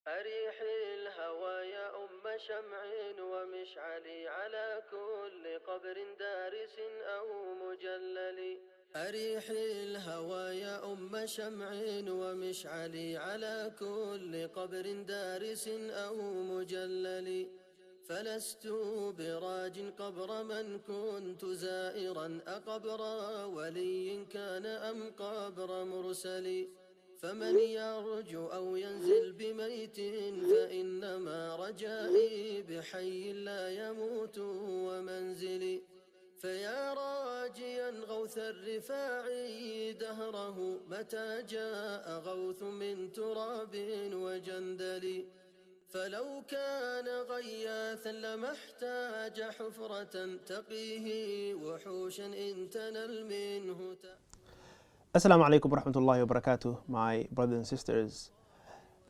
أريح الهوى يا أم شمع ومشعلي على كل قبر دارس أو مجلل. أريح الهوى يا أم شمع ومشعلي على كل قبر دارس أو مجلل. فلست براج قبر من كنت زائرا أقبر ولي كان أم قبر مرسل. فمن يرجو أو ينزل بميت فإنما رجائي بحي لا يموت ومنزلي. فيا راجيا غوث الرفاعي دهره متى جاء غوث من تراب وجندل. فلو كان غياثا لما احتاج حفرة تقيه وحوشا إن تنل منه. Assalamu alaikum wa rahmatullahi wa barakatuh, my brothers and sisters.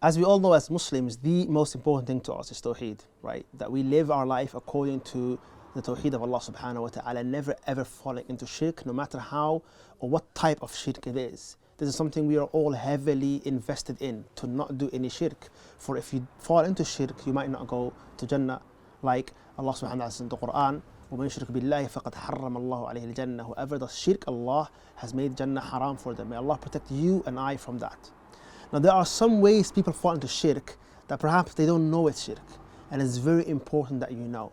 As we all know as Muslims, the most important thing to us is Tawheed, right? That we live our life according to the Tawheed of Allah subhanahu wa ta'ala, never ever falling into shirk, no matter how or what type of shirk it is. This is something we are all heavily invested in, to not do any shirk. For if you fall into shirk, you might not go to Jannah, like Allah subhanahu wa ta'ala says in the Quran, وَمَنْ يُشْرِكْ بِاللَّهِ فَقَدْ حَرَّمَ اللَّهُ عَلَيْهِ الْجَنَّةِ. Whoever does shirk, Allah has made Jannah haram for them. May Allah protect you and I from that. Now there are some ways people fall into shirk that perhaps they don't know it's shirk, and it's very important that you know.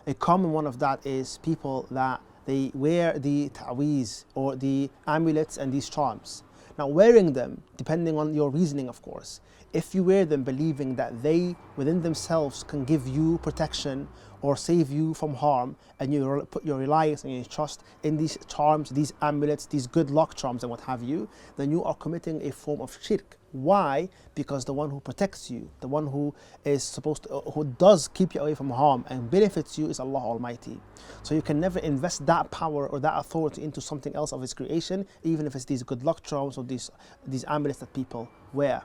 A common one of that is people that they wear the ta'weez or the amulets and these charms. Now wearing them, depending on your reasoning of course, if you wear them believing that they within themselves can give you protection or save you from harm, and you put your reliance and your trust in these charms, these amulets, these good luck charms and what have you, then you are committing a form of shirk. Why? Because the one who protects you, the one who is supposed to, who does keep you away from harm and benefits you is Allah Almighty. So you can never invest that power or that authority into something else of His creation, even if it's these good luck charms or these amulets that people wear.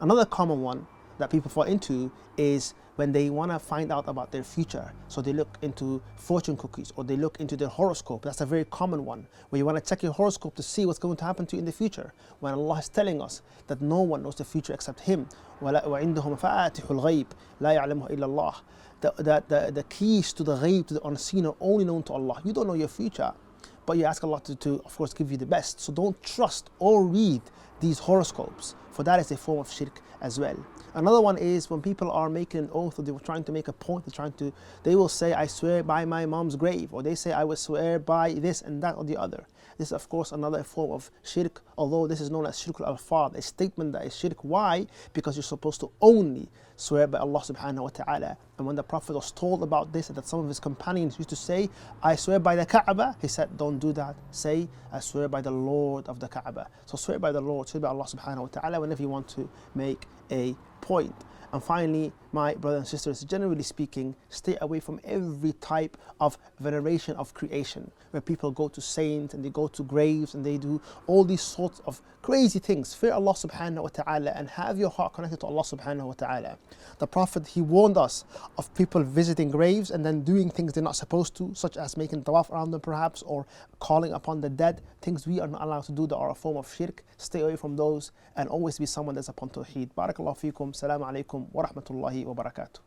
Another common one that people fall into is when they want to find out about their future. So they look into fortune cookies or they look into their horoscope. That's a very common one, where you want to check your horoscope to see what's going to happen to you in the future, when Allah is telling us that no one knows the future except Him. وَعِنْدَهُ مَفَاتِحُ الْغَيْبِ لَا يَعْلَمُهَا إِلَّا اللَّهِ. The keys to the ghaib, to the unseen, are only known to Allah. You don't know your future, but you ask Allah to of course give you the best. So don't trust or read these horoscopes, for that is a form of shirk as well. Another one is when people are making an oath or they were trying to make a point, they will say, I swear by my mom's grave, or they say, I will swear by this and that or the other. This is of course another form of shirk, although this is known as shirk al-alfaz, a statement that is shirk. Why? Because you're supposed to only swear by Allah subhanahu wa ta'ala. And when the Prophet was told about this, that some of his companions used to say, I swear by the Kaaba, he said, don't do that. Say, I swear by the Lord of the Kaaba. So swear by the Lord, swear by Allah subhanahu wa ta'ala whenever you want to make a point. And finally, my brothers and sisters, generally speaking, stay away from every type of veneration of creation, where people go to saints and they go to graves and they do all these sorts of crazy things. Fear Allah subhanahu wa ta'ala and have your heart connected to Allah subhanahu wa ta'ala. The Prophet, he warned us of people visiting graves and then doing things they're not supposed to, such as making tawaf around them perhaps, or calling upon the dead, things we are not allowed to do that are a form of shirk. Stay away from those and always be someone that's upon tawheed. Barakallahu feekum. Assalamu alaikum wa rahmatullahi wa barakatuh.